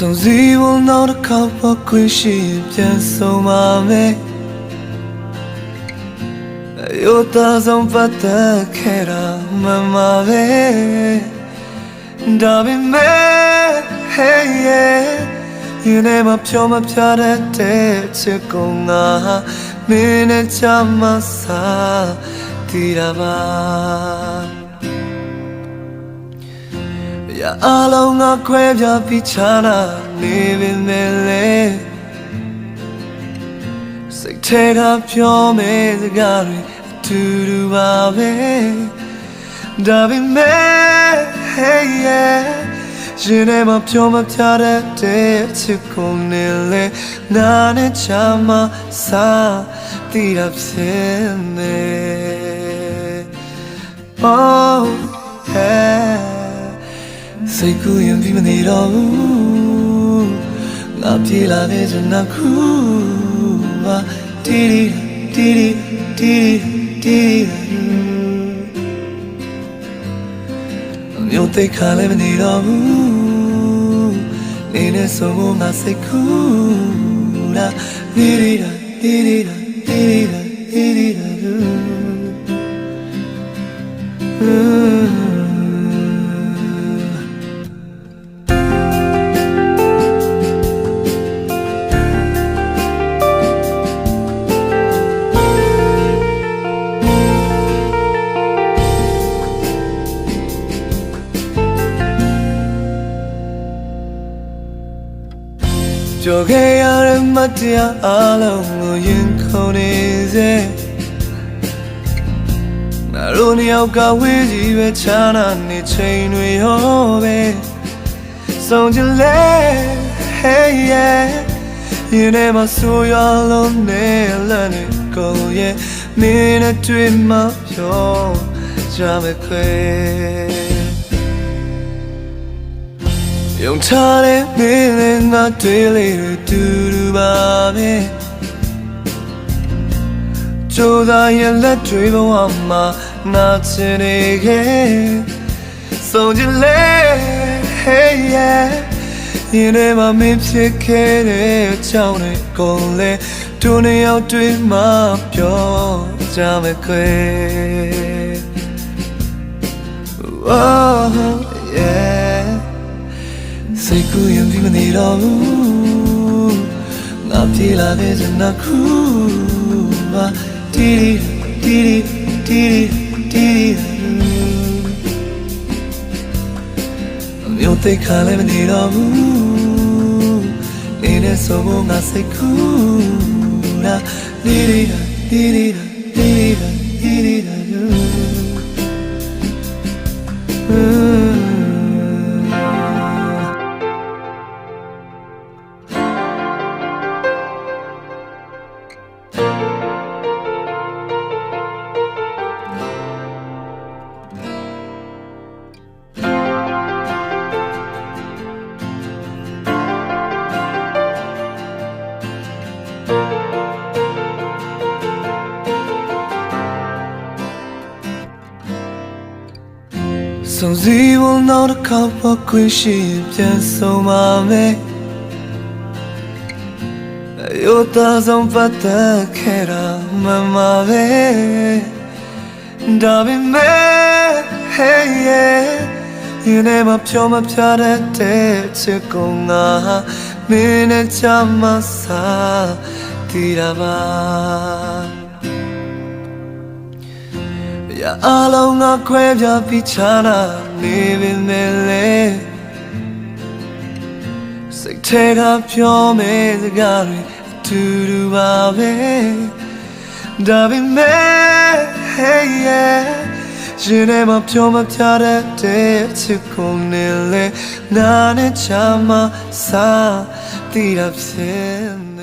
ဆုံးစီဖို့နောက်တစ်ခေါက်ပေါ်ခွင့်ရှိပြန်ဆုံးပါမယ်ရိုးသားဆုံးပတ်သက်ခဲ့တာမှန်ပါပဲဒါပေမဲ့ hey yeah ဒီနေ့မှဖြောမပြတဲ့ချစ်ကိုငါမင်းနဲ့ချမစားတည်တာပါရအလုံးငါခွဲပြပြီးချာနာနေပေမဲ့လေစိတ်ထဲကပြောမယ့်စကားတွေအတူတူပါပဲဒါပေမဲ့ hey yeah ရှင်နဲ့မပြောမပြတဲ့ချစ်ကိုနေလေနာနဲ့ချမစားတည်တာဖြစ်နေ oh yeah စိတ်ကူးရင်ပြီးမနေတော့ဘူးငါပြေးလာတဲ့ဇနာခုပါတီတီတီတီတီမျိုးသိခါလည်းမနေတော့ဘူးနေနဲ့ဆိုဖို့ငါစိတ်ကူးတာတီတီတီတီတီတီတီကြော်ခဲ့ရတဲ့မတရားအလုံးကိုရင်ခုန်နေစေငါတို့နှစ်ယောက်ကဝေးကြီးပဲချာနာနေချိန်တွေဟောပဲဆုံးချင်လေ hey yeah ဒီနေ့မှဆိုရလုံးနဲ့လမ်းနဲ့ကိုရဲ့မင်းနဲ့တွေ့မှပြောကြမယ်ခွေယုံထားတဲ့မင်းနဲ့ငါတွေ့လေတူတူပါပဲကြိုးစားရင်လက်တွေဘဝမှာနာချင်နေခဲ့ဆုံးချင်လေ hey yeah ဒီနေ့မှမင်းဖြစ်ခဲ့တဲ့အကြောင်းတွေကိုလေသူနှစ်ယောက်တွေ့မှပြောကြမယ်ခွေ oh yeahစိတ်ကူးရင်ပြီးမနေတော့ဘူးငါပြေးလာတဲ့ဇနာခုပါတီတီတီတီမျိုးသိခါလည်းမနေတော့ဘူးနေနဲ့ဆိုဖို့ငါစိတ်ကူးတာတီတီတီတီတီဆုံးစီဖို့နောက်တစ်ခေါက်ပေါ်ခွင့်ရှိပြန်ဆုံးပါမယ်ရိုးသားဆုံးပတ်သက်ခဲ့တာမှန်ပါပဲဒါပေမဲ့ hey yeah ဒီနေ့မှဖြောမပြတဲ့ချစ်ကိုငါမင်းနဲ့ချမစားတည်တာပါရအလုံးငါခွဲပြပြီးချာနာနေပေမဲ့လေစိတ်ထဲကပြောမယ့်စကားတွေအတူတူပါပဲဒါပေမဲ့ hey yeah ရှင်နဲ့မပြောမပြတဲ့ချစ်ကိုနေလေနာနဲ့ချမစားတည်တာဖြစ်